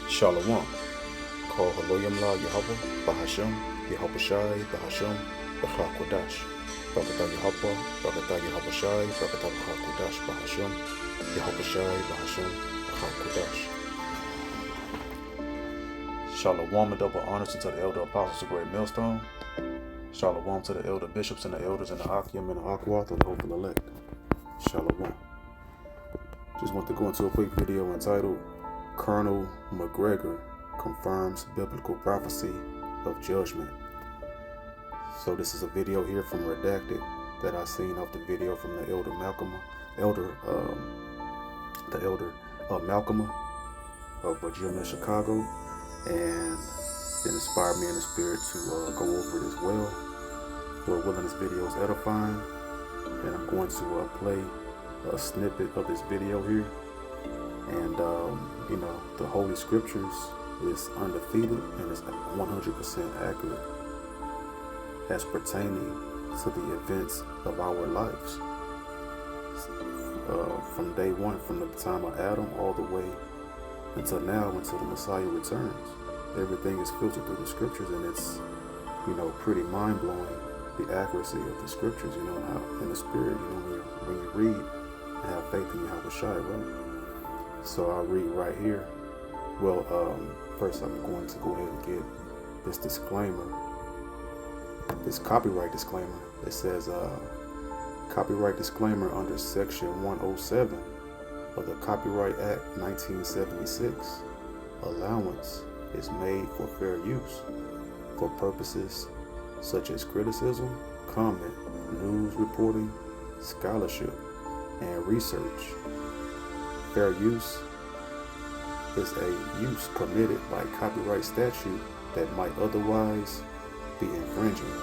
Shalom. Call Haloyam La Yahweh, Bahasham, Yahweh Shai, Bahasham, Bachakodash. Bakata Yahweh, Bakata Yahweh Shai, Bakata Bachakodash, Bahasham, Yahweh Shai, Bahasham, Bachakodash. Shalom and double honors to the elder apostles of Great Millstone. Shalom to the elder bishops and the elders and the Akim and the Akwath and the hopeful elect. Shalom. Just want to go into a quick video entitled Colonel McGregor confirms biblical prophecy of judgment. So this is a video here from Redacted that I seen off the video from the elder Malcolm of Judgement, Chicago, and it inspired me in the spirit to go over it as well. Lord willing, this video is edifying, and I'm going to play a snippet of this video here. And the Holy Scriptures is undefeated and it's 100% accurate as pertaining to the events of our lives. From day one, from the time of Adam all the way until now, until the Messiah returns. Everything is filtered through the Scriptures, and it's, pretty mind-blowing, the accuracy of the Scriptures, and how in the Spirit, when you read and have faith in Yahweh Shai, right? So I'll read right here. Well, first I'm going to go ahead and get this disclaimer, this copyright disclaimer. It says, copyright disclaimer under Section 107 of the Copyright Act 1976. Allowance is made for fair use for purposes such as criticism, comment, news reporting, scholarship, and research. Fair use is a use permitted by copyright statute that might otherwise be infringing.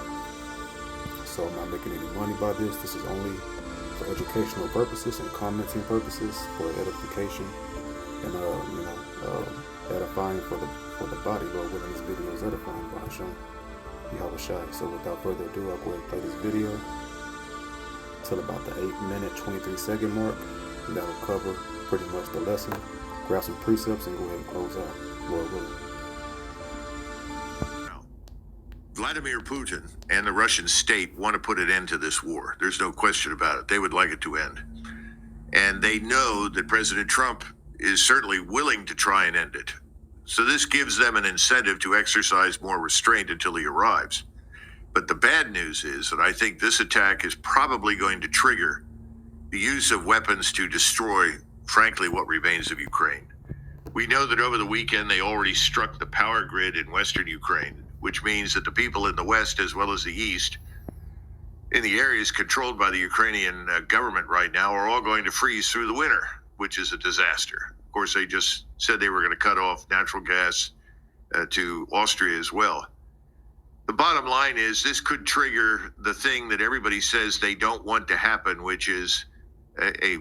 So I'm not making any money by this. This is only for educational purposes and commenting purposes, for edification and edifying for the body. Lord willing, this video is edifying by Hashem Yahweh Shai. So without further ado, I'll go ahead and play this video till about the 8-minute 23-second mark, and that will cover pretty much the lesson. Grab some precepts and go ahead and close out, Lord willing. Vladimir Putin and the Russian state want to put an end to this war. There's no question about it. They would like it to end. And they know that President Trump is certainly willing to try and end it. So this gives them an incentive to exercise more restraint until he arrives. But the bad news is that I think this attack is probably going to trigger the use of weapons to destroy, frankly, what remains of Ukraine. We know that over the weekend they already struck the power grid in western Ukraine, which means that the people in the west as well as the east, in the areas controlled by the Ukrainian government right now, are all going to freeze through the winter, which is a disaster. Of course, they just said they were going to cut off natural gas to Austria as well. The bottom line is this could trigger the thing that everybody says they don't want to happen, which is a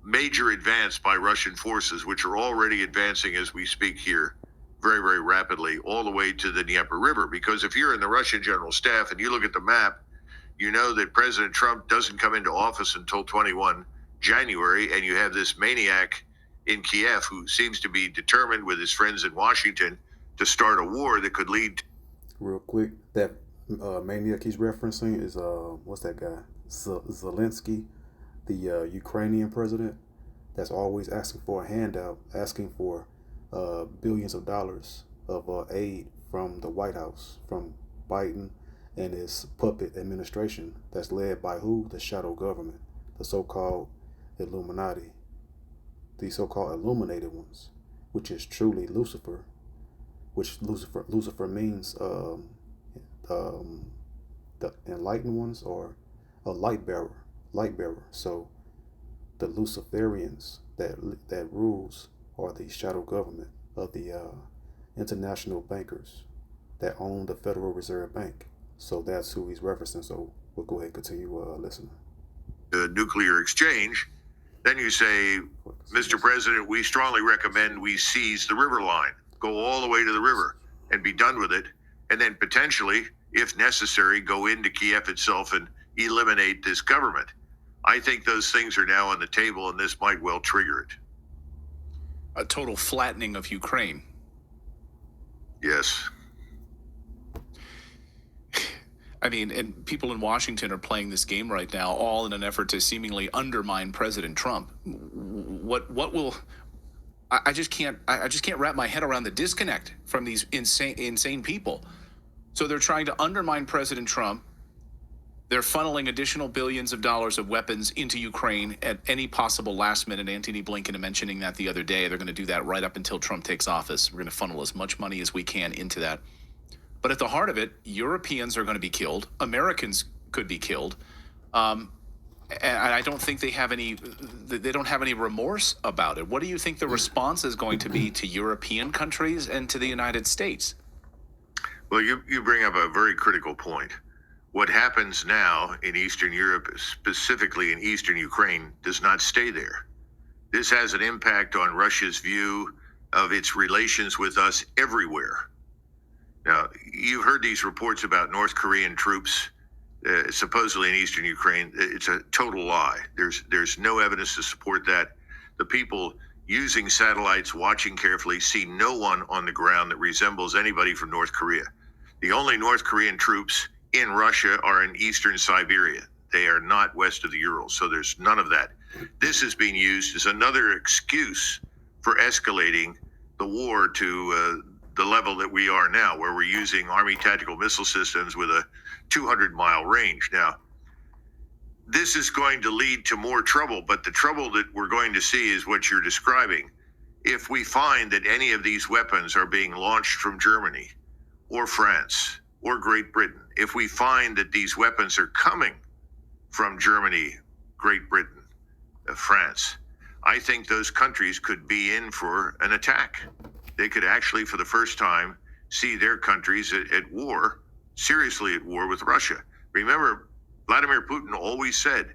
major advance by Russian forces, which are already advancing as we speak here very, very rapidly, all the way to the Dnieper River. Because if you're in the Russian General Staff and you look at the map, you know that President Trump doesn't come into office until 21 January, and you have this maniac in Kiev who seems to be determined with his friends in Washington to start a war that could lead... Real quick, that maniac he's referencing is, what's that guy? Zelensky, the Ukrainian president that's always asking for a handout, asking for billions of dollars of aid from the White House, from Biden and his puppet administration that's led by who? The shadow government, the so-called Illuminati, the so-called illuminated ones, which is truly Lucifer, which Lucifer means the enlightened ones, or a light bearer. So the Luciferians that rules are the shadow government of the international bankers that own the Federal Reserve Bank. So that's who he's referencing. So we'll go ahead and continue listening. The nuclear exchange. Then you say, Mr. President, we strongly recommend we seize the river line, go all the way to the river and be done with it. And then potentially, if necessary, go into Kiev itself and eliminate this government. I think those things are now on the table, and this might well trigger it. A total flattening of Ukraine. Yes. I mean, and people in Washington are playing this game right now, all in an effort to seemingly undermine President Trump. What will I just can't wrap my head around the disconnect from these insane people. So they're trying to undermine President Trump. They're funneling additional billions of dollars of weapons into Ukraine at any possible last minute. Antony Blinken mentioning that the other day. They're going to do that right up until Trump takes office. We're going to funnel as much money as we can into that. But at the heart of it, Europeans are going to be killed. Americans could be killed. And I don't think they don't have any remorse about it. What do you think the response is going to be to European countries and to the United States? Well, you bring up a very critical point. What happens now in Eastern Europe, specifically in Eastern Ukraine, does not stay there. This has an impact on Russia's view of its relations with us everywhere. Now, you've heard these reports about North Korean troops supposedly in Eastern Ukraine. It's a total lie. There's no evidence to support that. The people using satellites, watching carefully, see no one on the ground that resembles anybody from North Korea. The only North Korean troops in Russia are in eastern Siberia. They are not west of the Urals, so there's none of that. This is being used as another excuse for escalating the war to the level that we are now, where we're using Army tactical missile systems with a 200-mile range. Now, this is going to lead to more trouble, but the trouble that we're going to see is what you're describing. If we find that any of these weapons are being launched from Germany or France or Great Britain, if we find that these weapons are coming from Germany, Great Britain, France, I think those countries could be in for an attack. They could actually, for the first time, see their countries at war, seriously at war with Russia. Remember, Vladimir Putin always said,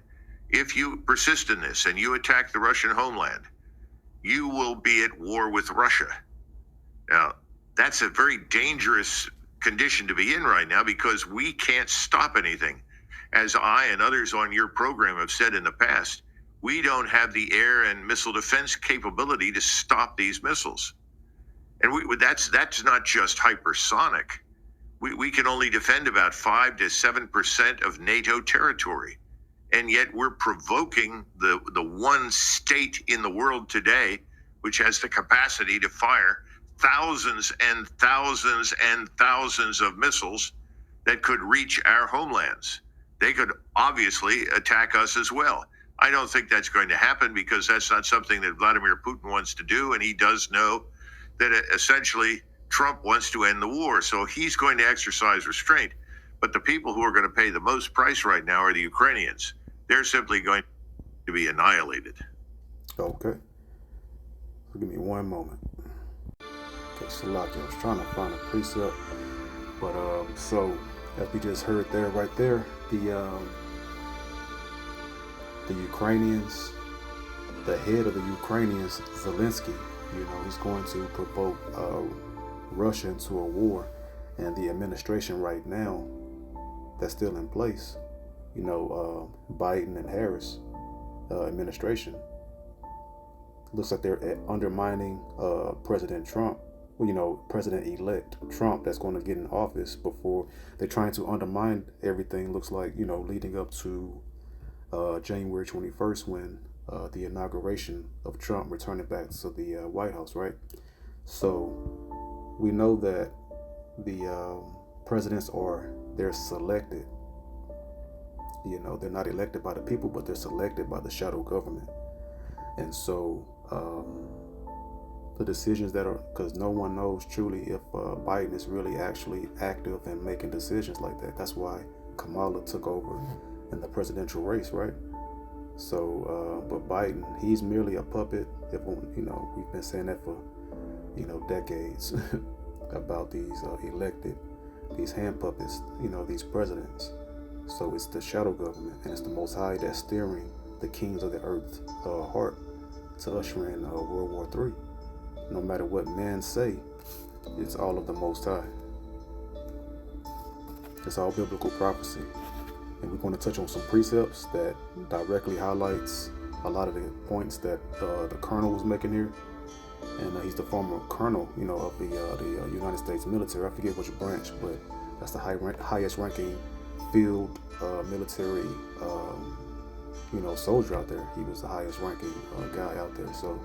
if you persist in this and you attack the Russian homeland, you will be at war with Russia. Now, that's a very dangerous condition to be in right now because we can't stop anything. As I and others on your program have said in the past, we don't have the air and missile defense capability to stop these missiles. And that's not just hypersonic. We can only defend about 5 to 7% of NATO territory. And yet we're provoking the one state in the world today which has the capacity to fire thousands and thousands and thousands of missiles that could reach our homelands. They could obviously attack us as well. I don't think that's going to happen because that's not something that Vladimir Putin wants to do, and he does know that essentially Trump wants to end the war, so he's going to exercise restraint. But the people who are going to pay the most price right now are the Ukrainians. They're simply going to be annihilated. Okay. So give me one moment. Okay, Salaki, I was trying to find a precept, but so as we just heard there, right there, the Ukrainians, the head of the Ukrainians, Zelensky, he's going to provoke Russia into a war, and the administration right now that's still in place, Biden and Harris administration, looks like they're undermining President Trump, President-elect Trump that's going to get in office before they're trying to undermine everything, looks like, leading up to January 21st when the inauguration of Trump returning back to the White House, right? So we know that the presidents they're selected. They're not elected by the people, but they're selected by the shadow government. And so the decisions because no one knows truly if Biden is really actually active and making decisions like that. That's why Kamala took over in the presidential race, right? So, but Biden, he's merely a puppet. We've been saying that for, decades about these elected, these hand puppets, these presidents. So it's the shadow government, and it's the Most High that's steering the kings of the earth heart to usher in World War III. No matter what men say, it's all of the Most High. It's all biblical prophecy. And we're going to touch on some precepts that directly highlights a lot of the points that the Colonel was making here. and he's the former colonel, of the United States military. I forget which branch, but that's the highest ranking field military, soldier out there. He was the highest ranking guy out there. So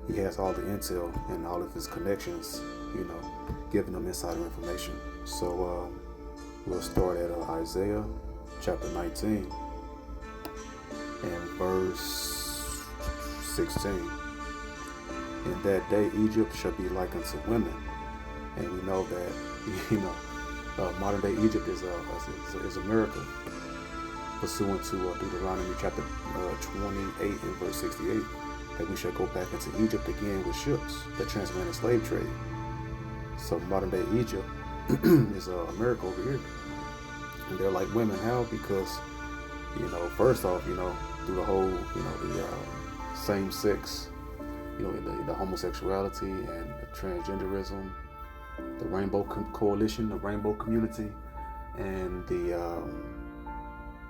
he has all the intel and all of his connections, giving them insider information. So we'll start at Isaiah chapter 19 and verse 16. In that day, Egypt shall be like unto women. And we know that, modern day Egypt is America, pursuant to Deuteronomy chapter 28 and verse 68, that we shall go back into Egypt again with ships, the transatlantic slave trade. So modern day Egypt is America over here. And they're like women. How? Because, first off, through the whole, the same sex, the homosexuality and the transgenderism, the Rainbow Coalition, the Rainbow community, and the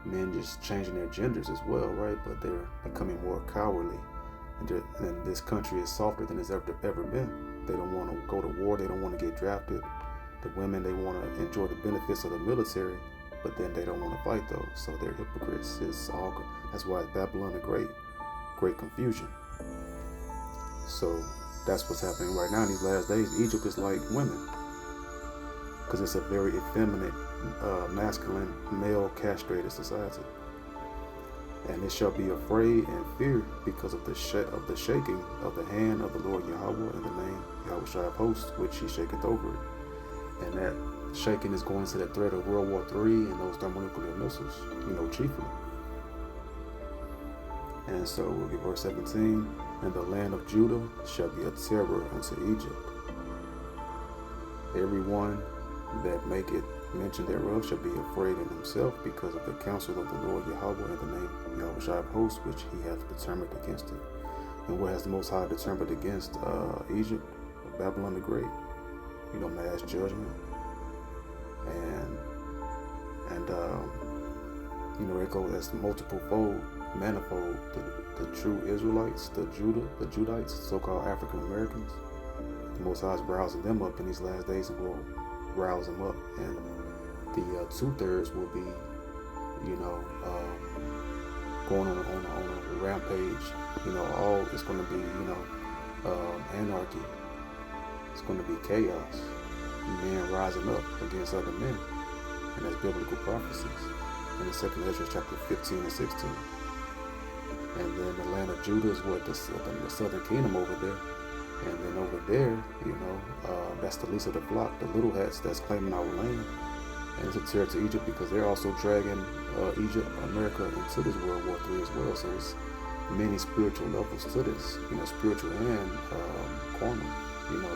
men just changing their genders as well, right? But they're becoming more cowardly, and this country is softer than it's ever been. They don't want to go to war. They don't want to get drafted. The women, they want to enjoy the benefits of the military, but then they don't want to fight those. So they're hypocrites. That's why it's Babylon the great confusion. So that's what's happening right now in these last days. Egypt is like women, because it's a very effeminate, masculine, male castrated society. And it shall be afraid and fear because of the shaking of the hand of the Lord Yahweh in the name Yahweh Shai of hosts, which he shaketh over it. And that shaking is going to the threat of World War III and those thermonuclear missiles, chiefly. And so we'll get verse 17. And the land of Judah shall be a terror unto Egypt. Everyone that maketh mention thereof shall be afraid in himself because of the counsel of the Lord Yahweh in the name Yahweh Shai of hosts, which he hath determined against it. And what has the Most High determined against Egypt? Babylon the Great. Mass judgment. And it goes as multiple fold, manifold. The true Israelites, the Judites, so-called African Americans. The Most High is rousing them up in these last days, and will rouse them up. And the 2/3 will be, going on a rampage. It's going to be, anarchy. It's going to be chaos. Men rising up against other men, and that's biblical prophecies in the 2nd Ezra chapter 15 and 16. And then the land of Judah is what the southern kingdom over there. And then over there, that's the least of the flock, the little hats that's claiming our land. And it's a terror to Egypt because they're also dragging America into this World War III as well. So it's many spiritual levels to this, spiritual and carnal,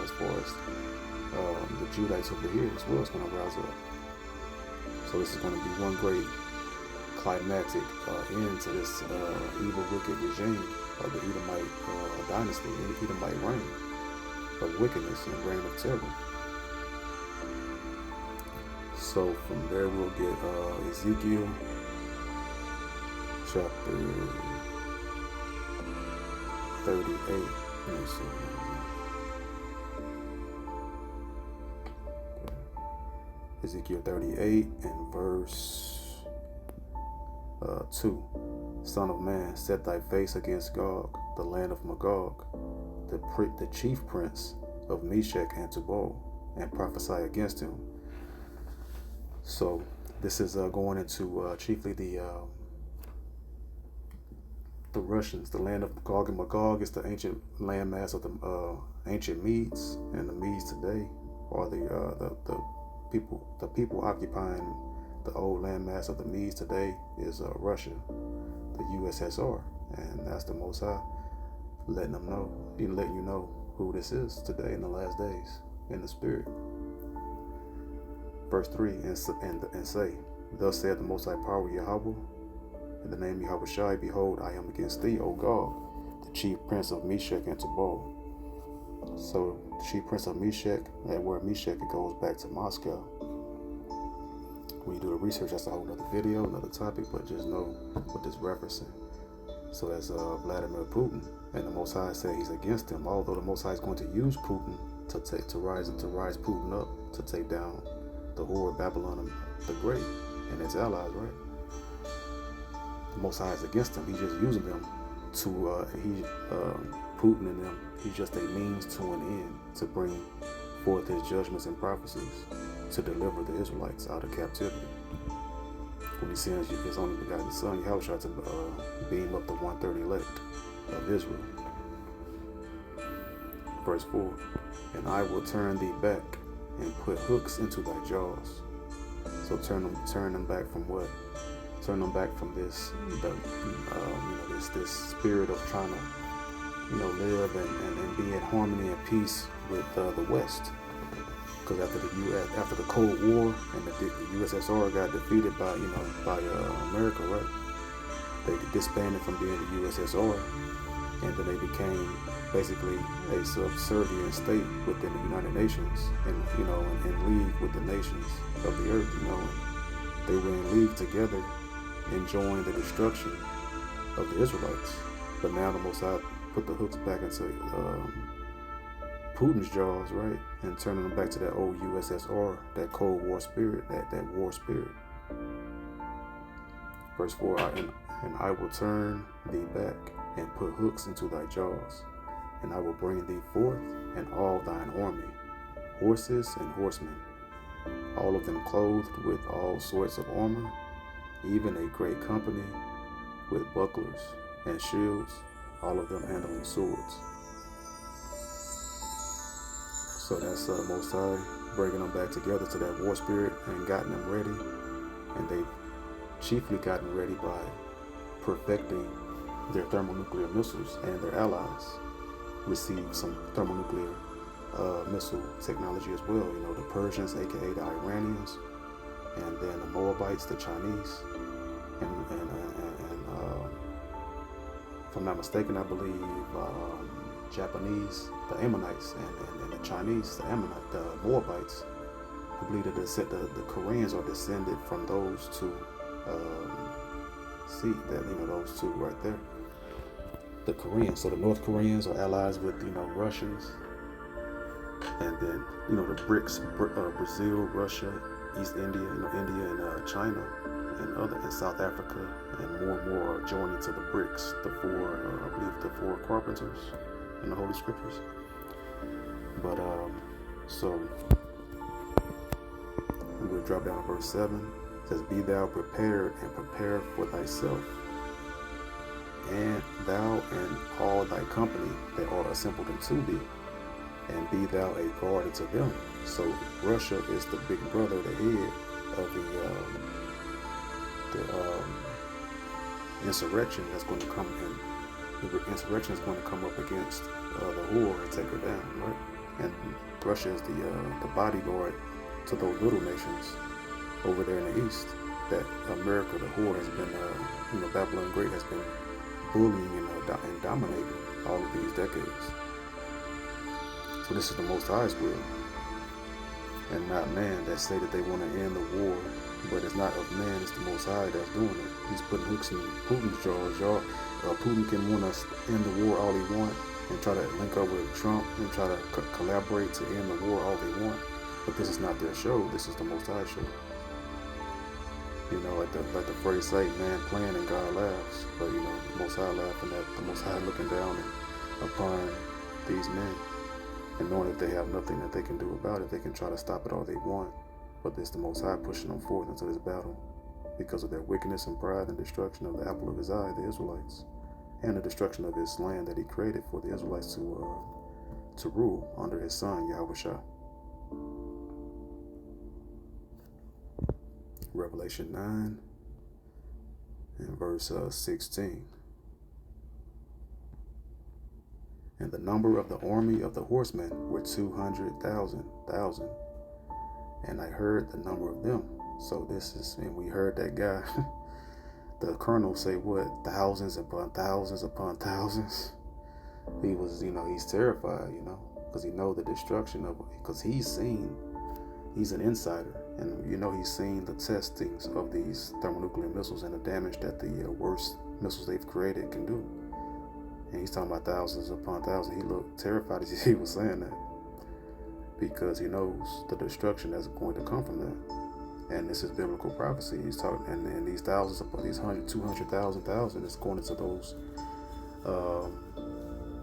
as far as the Judites over here as well is going to rise up. So this is going to be one great climactic end to this evil, wicked regime of the Edomite dynasty, the Edomite reign of wickedness and reign of terror. So from there we'll get Ezekiel chapter 38. Let me see. Ezekiel 38 and verse 2. Son of man, set thy face against Gog, the land of Magog, the chief prince of Meshech and Tubal, and prophesy against him. So this is going into chiefly the Russians. The land of Gog and Magog is the ancient landmass of the ancient Medes, and the Medes today are the people occupying the old landmass of the Medes today is Russia, the USSR, and that's the Most High letting them know, letting you know who this is today in the last days in the spirit. Verse 3, and say, thus saith the Most High Power Yahweh, in the name Yahweh Shai, behold, I am against thee, O Gog, the chief prince of Meshech and Tubal. So the chief prince of Meshech, that word Meshech, it goes back to Moscow. When you do the research, that's a whole other video, another topic, but just know what this referencing. So that's Vladimir Putin, and the Most High said he's against him. Although the Most High is going to use Putin to rise Putin up to take down the whore Babylon the Great and its allies, right? The Most High is against them. He's just using them to Putin and them. He's just a means to an end to bring forth his judgments and prophecies to deliver the Israelites out of captivity. When he sends his only begotten Son, Yahushua, to beam up the 1/3 elect of Israel. Verse 4, and I will turn thee back and put hooks into thy jaws. So turn them back from what? Turn them back from this, this spirit of trying to, live and be in harmony and peace with the West. Because after the Cold War and the USSR got defeated by America, right? They disbanded from being the USSR, and then they became basically a subservient state within the United Nations, and in league with the nations of the earth. And they were in league together, enjoying the destruction of the Israelites. But now the Most High put the hooks back into Putin's jaws, right, and turning them back to that old USSR, that Cold War spirit, that war spirit. Verse 4, and I will turn thee back and put hooks into thy jaws, and I will bring thee forth and all thine army, horses and horsemen, all of them clothed with all sorts of armor, even a great company with bucklers and shields, all of them handling swords. So that's the Most High bringing them back together to that war spirit and gotten them ready. And they've chiefly gotten ready by perfecting their thermonuclear missiles, and their allies received some thermonuclear missile technology as well. The Persians, aka the Iranians, and then the Moabites, the Chinese, and if I'm not mistaken, I believe Japanese, the Ammonites, and the Chinese, the Moabites. I believe that the Koreans are descended from those two. Those two right there. The Koreans. So the North Koreans are allies with Russians, and then the BRICS, Brazil, Russia, East India, India and China, and South Africa, and more are joining to the BRICS. I believe the four carpenters in the Holy Scriptures. But so we'll drop down to verse 7. It says, be thou prepared and prepare for thyself, and thou and all thy company that are assembled unto thee, and be thou a guard unto them. So Russia is the big brother, the head of the insurrection that's going to come in. The insurrection is going to come up against the whore and take her down, right? And Russia is the bodyguard to those little nations over there in the east that America, the whore, has been, Babylon Great has been bullying and dominating all of these decades. So this is the Most High's will, and not man that say that they want to end the war, but it's not of man, it's the Most High that's doing it. He's putting hooks in Putin's jaws. Putin can want to end the war all he wants and try to link up with Trump and try to collaborate to end the war all they want, but this is not their show. This is the Most High show. Like the phrase say, man playing and God laughs. But the Most High laughing at the Most High looking down upon these men, and knowing that they have nothing that they can do about it. They can try to stop it all they want, but it's the Most High pushing them forth into this battle because of their wickedness and pride and destruction of the apple of his eye, the Israelites, and the destruction of his land that he created for the Israelites to rule under his Son, Yahushua. Revelation 9 and verse 16. And the number of the army of the horsemen were 200,000. And I heard the number of them. So and we heard that guy, the colonel, say what? Thousands upon thousands upon thousands. He was, he's terrified, because he know the destruction of it, because he's an insider, and he's seen the testings of these thermonuclear missiles and the damage that the worst missiles they've created can do. And he's talking about thousands upon thousands. He looked terrified as he was saying that, because he knows the destruction that's going to come from that. And this is biblical prophecy. He's talking, and these thousands upon these 100, 200,000 is going into those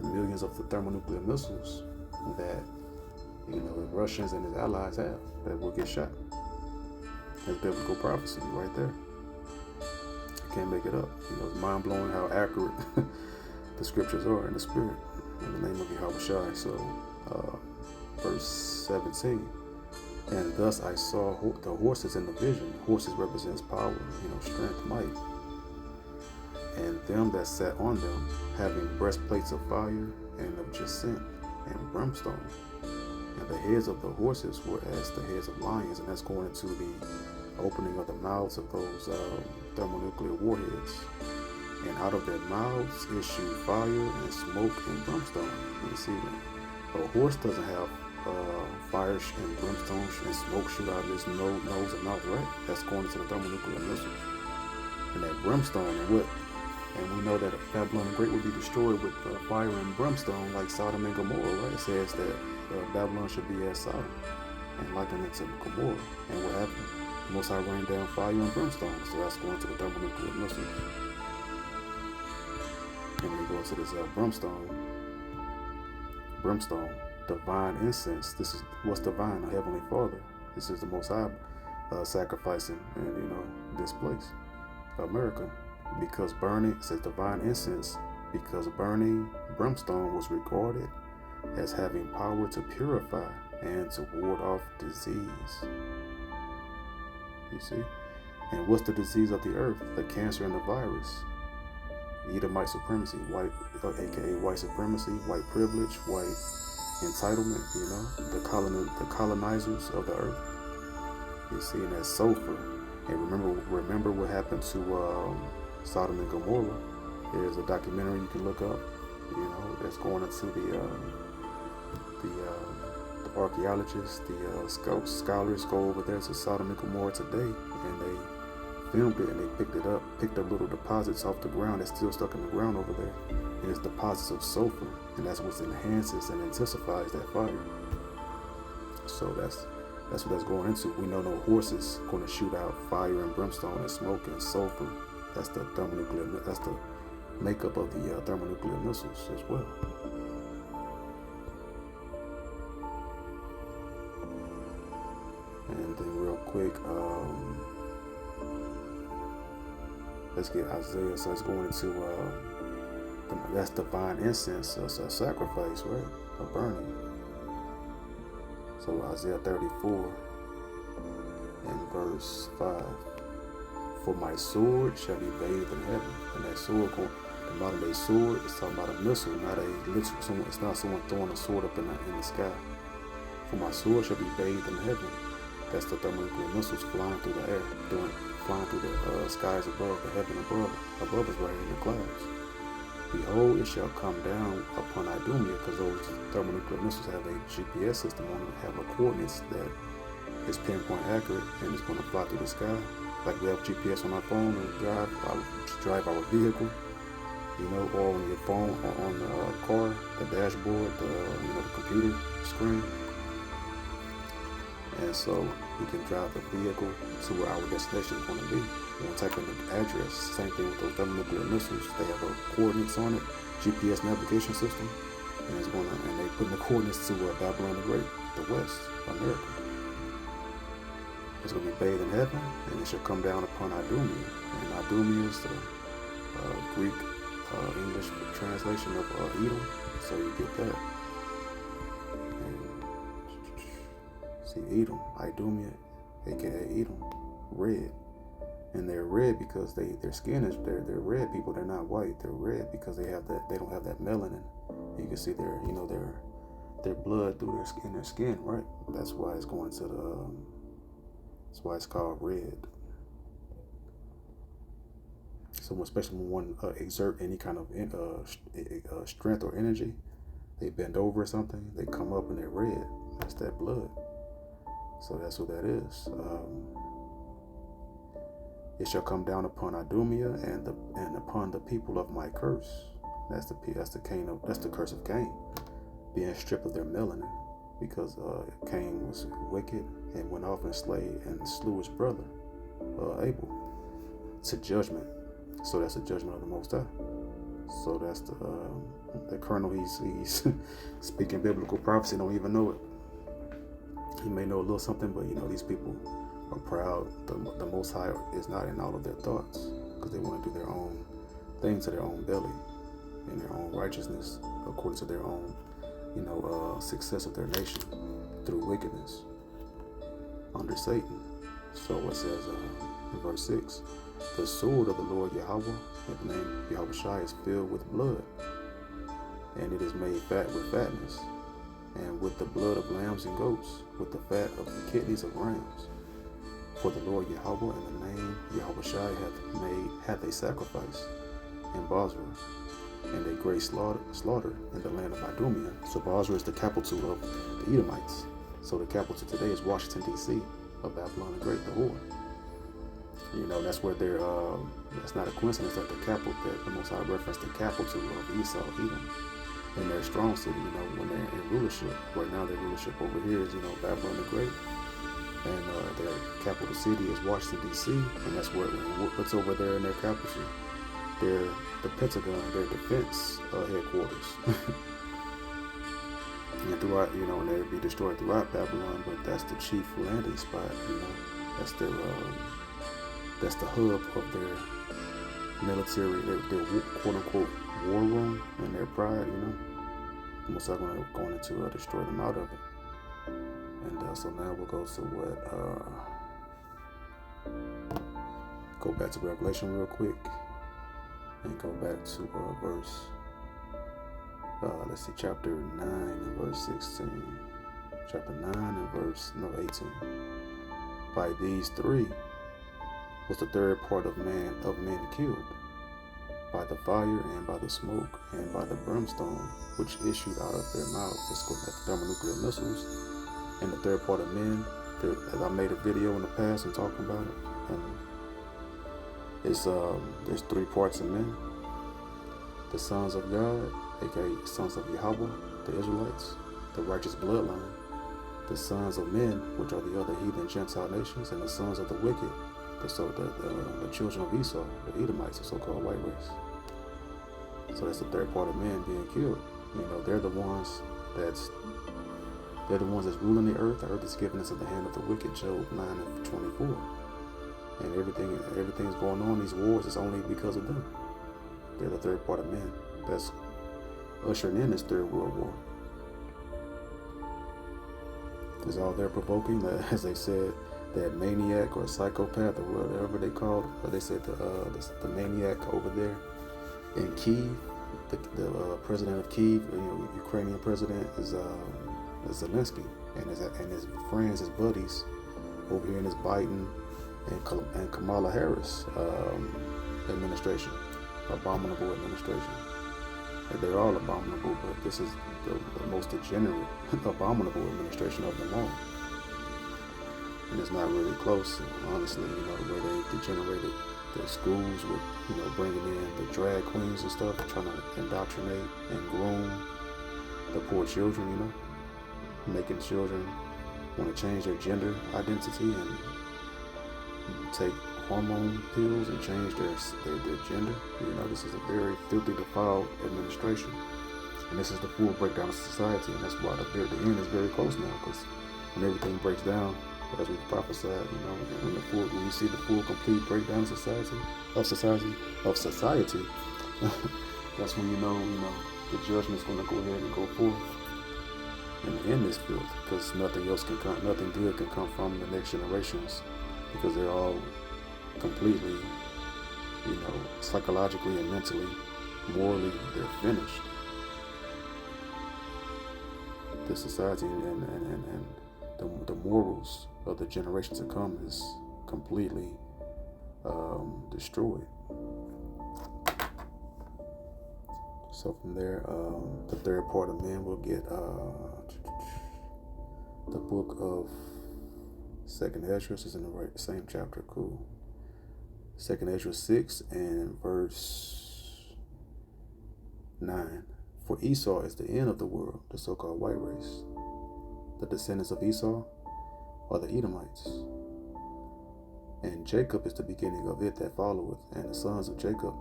millions of the thermonuclear missiles that, you know, the Russians and his allies have, that will get shot. That's biblical prophecy right there. You can't make it up. You know, it's mind-blowing how accurate the scriptures are in the spirit, in the name of Yahweh Shai. So, verse 17, and thus I saw the horses in the vision. Horses represents power, you know, strength, might. And them that sat on them, having breastplates of fire and of jacinth and brimstone. And the heads of the horses were as the heads of lions, and that's going into the opening of the mouths of those thermonuclear warheads. And out of their mouths issue fire and smoke and brimstone. You see, a horse doesn't have fire and brimstone and smoke shoot out of his nose and mouth, right? That's going into the thermonuclear missiles. And that brimstone, and we know that Babylon the Great will be destroyed with fire and brimstone, like Sodom and Gomorrah, right? It says that Babylon should be as Sodom, and liken it to Gomorrah. And what happened? The Most High rained down fire and brimstone, so that's going to the thermonuclear missiles. And when we go into this brimstone, divine incense. This is what's divine, a heavenly Father. This is the Most High sacrificing in, you know, this place, America, because burning, it says divine incense, because burning brimstone was regarded as having power to purify and to ward off disease. You see? And what's the disease of the earth? The cancer and the virus. Edomite supremacy, white, aka white supremacy, white privilege, white entitlement, you know, the colonizers of the earth. You see, and that's sulfur. And remember what happened to Sodom and Gomorrah. There's a documentary you can look up, you know, that's going into the archaeologists, the scholars go over there to Sodom and Gomorrah today, and they filmed it, and they picked up little deposits off the ground that's still stuck in the ground over there. And it's deposits of sulfur, and that's what enhances and intensifies that fire. So that's what that's going into. We know no horses going to shoot out fire and brimstone and smoke and sulfur. That's the thermonuclear. That's the makeup of the thermonuclear missiles as well. And then real quick, let's get Isaiah. So it's going into that's divine incense, so it's a sacrifice, right? A burning. So Isaiah 34 and verse 5. For my sword shall be bathed in heaven. And that sword, the modern day sword, is talking about a missile, not a literal. It's not someone throwing a sword up in the sky. For my sword shall be bathed in heaven. That's the thermonuclear missiles flying through the air, flying through the skies above, the heaven above us, right in the clouds. Behold, it shall come down upon Idumea, because those thermonuclear missiles have a GPS system on it, have a coordinates that is pinpoint accurate, and it's going to fly through the sky. Like we have GPS on our phone and drive our vehicle, you know, or on your phone, or on the car, the dashboard, the computer screen. And so we can drive the vehicle to where our destination is going to be. We'll type in the address. Same thing with those thermonuclear missiles. They have coordinates on it, GPS navigation system, and they put the coordinates to Babylon the Great, the West, America. It's going to be bathed in heaven, and it shall come down upon Idumea. And Idumea is the Greek English translation of Edom, so you get that. See, Edom, Idumea, aka Edom, red. And they're red because their skin is they're red people. They're not white. They're red because they don't have that melanin. You can see their blood through their skin, right? That's why it's going to that's why it's called red. So especially when one exert any kind of strength or energy, they bend over or something, they come up and they're red. That's that blood. So that's what that is. It shall come down upon Idumea and upon the people of my curse. That's the curse of Cain, being stripped of their melanin, because Cain was wicked and went off and slew his brother Abel, to judgment. So that's the judgment of the Most High. So that's the colonel. He's speaking biblical prophecy. Don't even know it. He may know a little something, but these people are proud. The Most High is not in all of their thoughts, because they want to do their own thing to their own belly and their own righteousness, according to their own success of their nation through wickedness under Satan. So it says in verse 6, the sword of the Lord Yahweh, and the name Yahweh Shai, is filled with blood, and it is made fat with fatness, and with the blood of lambs and goats, with the fat of the kidneys of rams. For the Lord Yahweh and the name Yahweh Shai hath a sacrifice in Basra, and a great slaughter in the land of Idumea. So Basra is the capital of the Edomites. So the capital today is Washington, D.C., of Babylon the Great, the whore. That's where they're, it's not a coincidence that the Most High referenced the capital of Esau, Edom, in their strong city, when they're in rulership. Right now their rulership over here is, Babylon the Great. And their capital city is Washington, D.C., and that's what's over there in their capital. They're the Pentagon, their defense headquarters. And throughout, and they'll be destroyed throughout Babylon, but that's the chief landing spot, That's their, that's the hub of their military, their quote-unquote war room and their pride, Most are going to destroy them out of it. And so now we'll go to go back to Revelation real quick, and go back to verse, chapter 9 and verse 16. Chapter 9 and verse 18. By these three was the third part of men killed, by the fire and by the smoke and by the brimstone which issued out of their mouths. That's the thermonuclear missiles. And the third part of men, as I made a video in the past and talking about it, and there's three parts of men: the sons of God, aka sons of Yahweh, the Israelites, the righteous bloodline; the sons of men, which are the other heathen Gentile nations; and the sons of the wicked, the children of Esau, the Edomites, the so-called white race. So that's the third part of men being killed. They're the ones that's ruling the earth. The earth is given into the hand of the wicked, Job 9 and 24. And everything's going on, these wars, is only because of them. They're the third part of men that's ushering in this third world war. It's all they're provoking, as they said, that maniac or psychopath or whatever they called. They said the maniac over there in Kyiv, the president of Kyiv, Ukrainian president, is Zelensky, and his friends, his buddies over here in this Biden and Kamala Harris administration, abominable administration. And they're all abominable, but this is the most degenerate, abominable administration of them all. And it's not really close, honestly, the way they degenerated the schools with, bringing in the drag queens and stuff, trying to indoctrinate and groom the poor children, making children want to change their gender identity and take hormone pills and change their gender. This is a very filthy, defiled administration. And this is the full breakdown of society, and that's why the end is very close now, because when everything breaks down, as we prophesied, when you see the full, complete breakdown of society, that's when the judgment's going to go ahead and go forth and end this filth, because nothing good can come from the next generations, because they're all completely, psychologically and mentally, morally, they're finished. This society and the morals of the generations to come is completely destroyed. So from there, the third part of men will get the book of Second Esdras is in the same chapter. Cool. 2nd Ezra 6 and verse 9. For Esau is the end of the world, the so-called white race. The descendants of Esau are the Edomites. And Jacob is the beginning of it that followeth, and the sons of Jacob,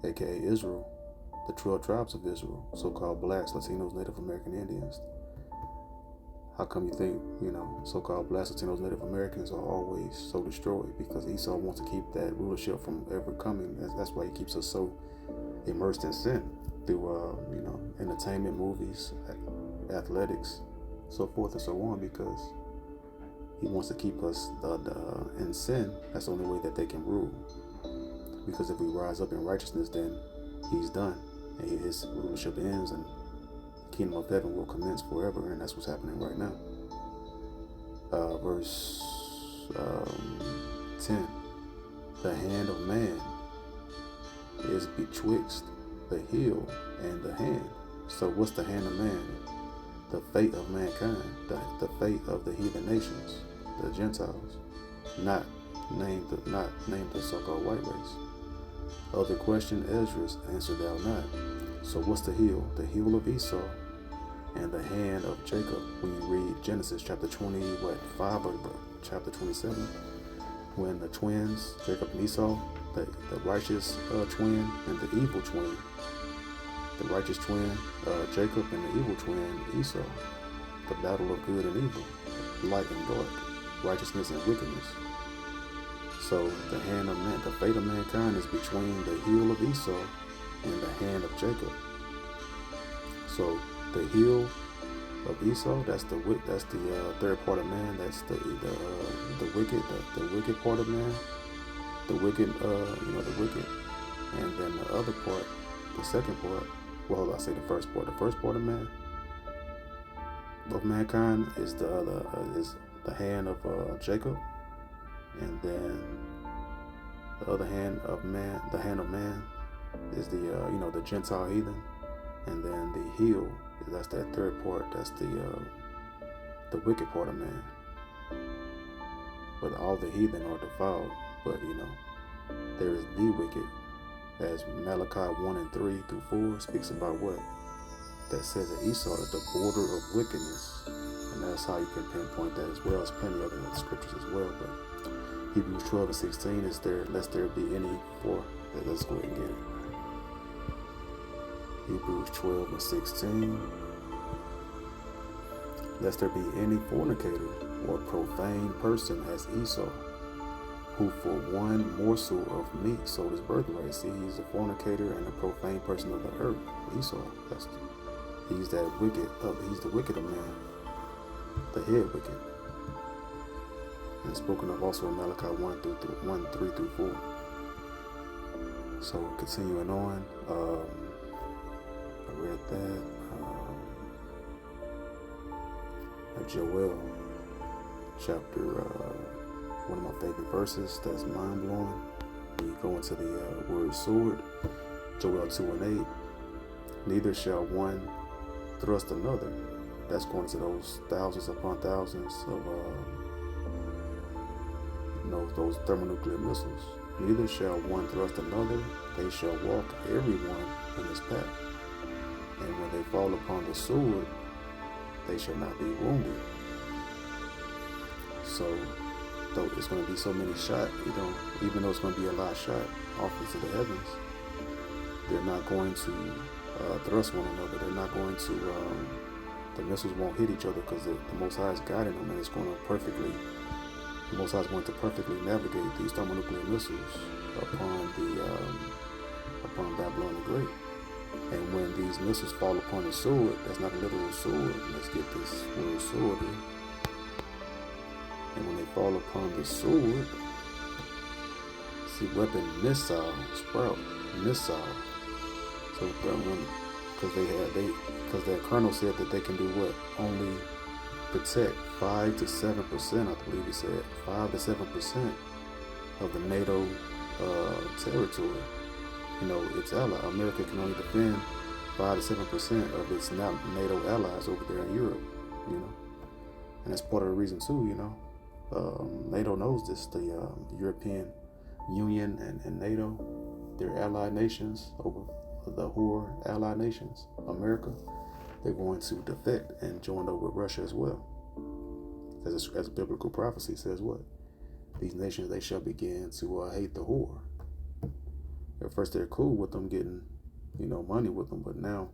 aka Israel, the 12 tribes of Israel, so-called blacks, Latinos, Native American Indians. How come you think, so-called blacks, Latinos, Native Americans are always so destroyed? Because Esau wants to keep that rulership from ever coming. That's why he keeps us so immersed in sin through, entertainment, movies, athletics, so forth and so on, because he wants to keep us in sin. That's the only way that they can rule. Because if we rise up in righteousness, then he's done, and his rulership ends, and the kingdom of heaven will commence forever, and that's what's happening right now. Verse 10. The hand of man is betwixt the heel and the hand. So what's the hand of man? The fate of mankind, the fate of the heathen nations, the Gentiles, not named the so-called white race. Other question, Esdras, answer thou not. So what's the heel? The heel of Esau and the hand of Jacob. When you read Genesis chapter 5 or chapter 27, when the twins, Jacob and Esau, the righteous twin and the evil twin, the righteous twin, Jacob, and the evil twin, Esau, the battle of good and evil, light and dark, righteousness and wickedness. So the hand of man, the fate of mankind is between the heel of Esau and the hand of Jacob. So the heel of Esau, that's the third part of man. That's the wicked part of man. The wicked, the wicked, and then the other part, the second part. Well, I say the first part. The first part of man, of mankind, is is the hand of Jacob, and then the other hand of man, the hand of man, is the Gentile heathen, and then the heel, that's that third part. That's the wicked part of man. But all the heathen are defiled. But there is the wicked, as Malachi 1 and 3 through 4 speaks about what? That says that Esau is the border of wickedness. And that's how you can pinpoint that as well. There's plenty of other scriptures as well. But Hebrews 12 and 16 is there, lest there be any for. Let's go ahead and get it. Hebrews 12 and 16. Lest there be any fornicator or profane person as Esau, who for one morsel of meat sold his birthright. See, he's a fornicator and a profane person of the earth. Esau, he's the wicked of man, the head wicked. And spoken of also in Malachi 1, 3 through 4. So continuing on, I read that. Joel chapter, one of my favorite verses that's mind-blowing. When you go into the word sword, Joel 2 and 8, neither shall one thrust another. That's going to those thousands upon thousands of those thermonuclear missiles. Neither shall one thrust another, they shall walk everyone in his path. And when they fall upon the sword, they shall not be wounded. So, though it's going to be so many shot, even though it's going to be a lot shot off into the heavens, they're not going to thrust one another. They're not going to, the missiles won't hit each other, because the Most High is guiding them, and the Most High is going to perfectly navigate these thermonuclear missiles upon Babylon the Great. And when these missiles fall upon the sword, that's not a literal sword. Let's get this word sword in. And when they fall upon the sword, see, weapon missile, sprout, missile. So because their colonel said that they can do what? Only protect 5 to 7%, I believe he said, 5 to 7% of the NATO territory. Its ally. America can only defend 5 to 7% of its NATO allies over there in Europe. And that's part of the reason too. NATO knows this. The European Union and NATO, their allied nations, over the whore allied nations, America, they're going to defect and join over with Russia as well. As biblical prophecy says what? These nations, they shall begin to hate the whore. At first they're cool with them getting, money with them, but now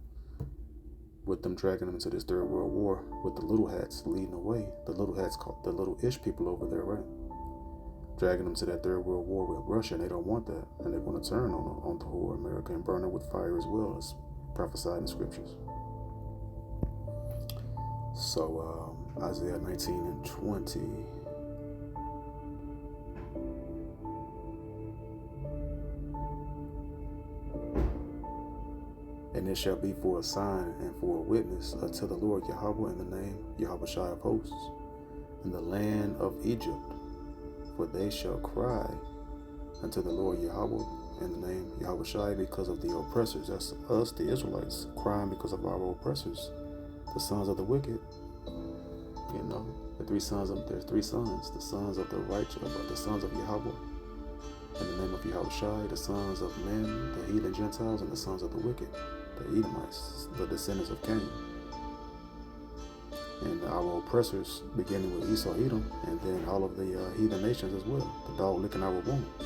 with them dragging them into this third world war with the little hats leading the way, the little hats called the little ish people over there, right? Dragging them to that third world war with Russia, and they don't want that, and they're going to turn on the whore America and burn her with fire as well, as prophesied in scriptures. So Isaiah 19 and 20. And it shall be for a sign and for a witness unto the Lord Yahweh in the name Yahweh Shai of hosts, in the land of Egypt. For they shall cry unto the Lord Yahweh in the name Yahweh Shai because of the oppressors. That's us, the Israelites, crying because of our oppressors, the sons of the wicked. There's three sons, the sons of the righteous, the sons of Yahweh in the name of Yahweh Shai, the sons of men, the heathen Gentiles, and the sons of the wicked, the Edomites, the descendants of Cain. And our oppressors, beginning with Esau, Edom, and then all of the heathen nations as well, the dog licking our wounds.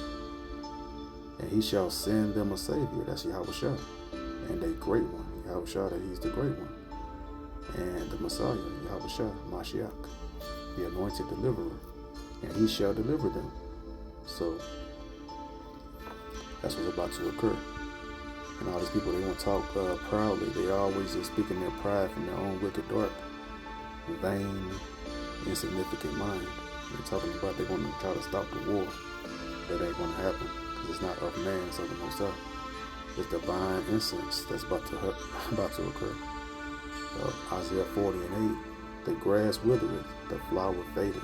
And he shall send them a Savior, that's Yahweh Shai, and a great one, Yahweh Shai, that he's the great one, and the Messiah, Yahweh Shai, Mashiach, the anointed deliverer, and he shall deliver them. So that's what's about to occur. And all these people, they want to talk proudly. They always just speaking their pride from their own wicked, dark, vain, insignificant mind. They're talking about they're going to try to stop the war. That ain't going to happen, because it's not of man, it's of the Most High. It's divine incense that's about to occur. Isaiah 40 and 8, the grass withereth, the flower fadeth,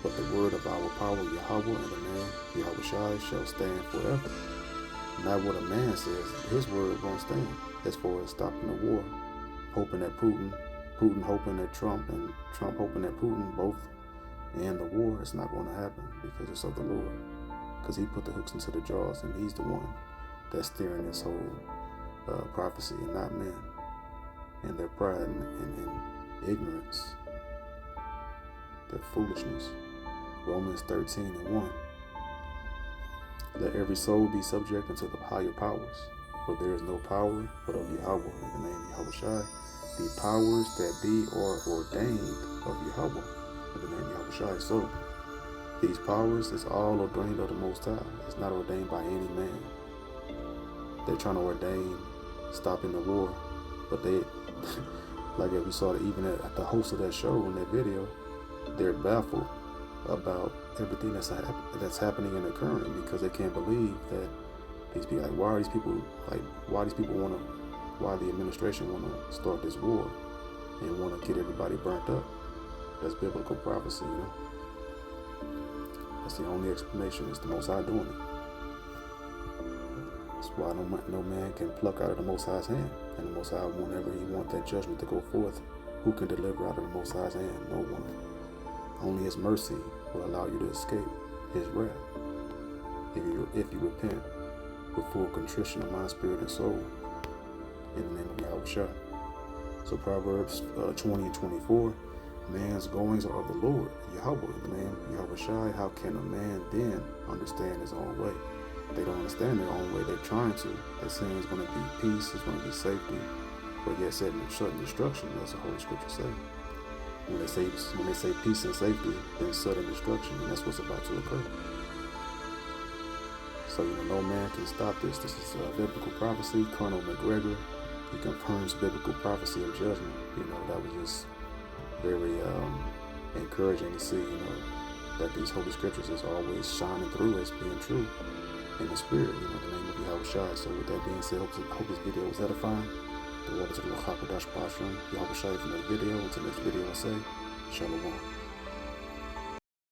but the word of our power Yahweh in the name Yahweh Shai shall stand forever. Not what a man says, his word won't stand, as far as stopping the war, hoping that Putin hoping that Trump, and Trump hoping that Putin both end the war. It's not going to happen, because it's of the Lord, because he put the hooks into the jaws, and he's the one that's steering this whole prophecy, and not men and their pride and ignorance, their foolishness. Romans 13 and 1. Let every soul be subject unto the higher powers, for there is no power but of Yahweh in the name Yahweh Shai. The powers that be are ordained of Yahweh in the name Yahweh Shai. So these powers is all ordained of the Most High. It's not ordained by any man. They're trying to ordain stopping the war, but they, like we saw that even at the host of that show in that video, they're baffled about everything that's happening and occurring, because they can't believe that these people, why the administration want to start this war and want to get everybody burnt up. That's biblical prophecy, That's the only explanation. It's the Most High doing it. That's why no man can pluck out of the Most High's hand. And the Most High, whenever he wants that judgment to go forth, who can deliver out of the Most High's hand? No one. Only his mercy will allow you to escape his wrath if you repent with full contrition of mind, spirit, and soul in the name of Yahweh Shai. So Proverbs 20 and 24, man's goings are of the Lord, Yahweh, in the name of Yahweh Shai. How can a man then understand his own way? They don't understand their own way. They're trying to. They're saying it's going to be peace, it's going to be safety, but yet sudden destruction, as the Holy Scripture say. When they say peace and safety, then sudden destruction, and that's what's about to occur. So no man can stop this. This is biblical prophecy. Colonel McGregor, he confirms biblical prophecy of judgment. That was just very encouraging to see. That these holy scriptures is always shining through as being true in the spirit. The name of Yahweh Shai. So with that being said, hope this video was edifying. The Lord is Yahweh Shai for another video. Until next video, I say, Shalom.